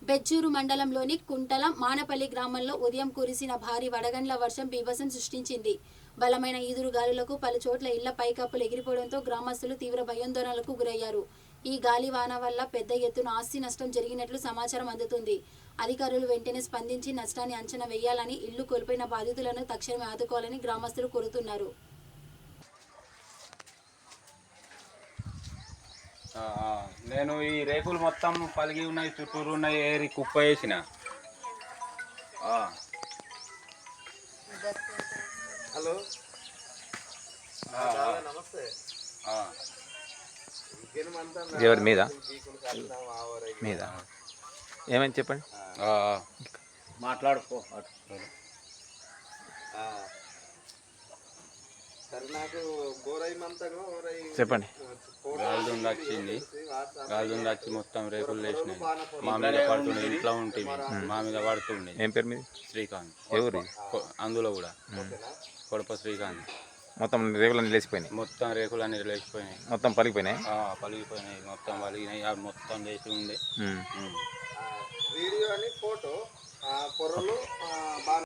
బెజ్జూరు మండలంలోని కుంటల మానపల్లి గ్రామంలో ఉదయం కురిసిన భారీ వడగండ్ల వర్షం బీభత్సం సృష్టించింది. బలమైన ఈదురు గాలులకు పలు చోట్ల ఇళ్ల పైకప్పులు ఎగిరిపోవడంతో గ్రామస్తులు తీవ్ర భయాందోళనలకు గురయ్యారు. ఈ గాలివాన వల్ల పెద్ద ఎత్తున ఆస్తి నష్టం జరిగినట్లు సమాచారం అందుతుంది. అధికారులు వెంటనే స్పందించి నష్టాన్ని అంచనా వేయాలని, ఇళ్లు కోల్పోయిన బాధితులను తక్షణమే ఆదుకోవాలని గ్రామస్తులు కోరుతున్నారు. నేను ఈ రేకులు మొత్తం పలిగి ఉన్నాయి, చుట్టూరు ఉన్నాయి, ఏరి కుప్ప వేసిన. హలో నమస్తే. ఎవరి మీద మీద ఏమని చెప్పండి. మాట్లాడుకో. నాకు చెప్పండి. గాలిదుండ వచ్చింది, గాలిదుండ వచ్చి మొత్తం రేకులు వేసినాయి. మా మీద పడుతుండే, ఇంట్లో ఉంటుంది, మా మీద పడుతుండే. ఏం పేరు మీది? శ్రీకాంత్. ఎవరు? అందులో కూడా కొడప శ్రీకాంత్. మొత్తం రేకులన్నీ లేచిపోయినాయి. మొత్తం రేకులు అన్ని లేచిపోయినాయి, మొత్తం పలిగిపోయినాయి. పలిగిపోయినాయి, మొత్తం పలిగినాయి. అవి మొత్తం లేచి ఉండే. వీడియో అని ఫోటో పొరలు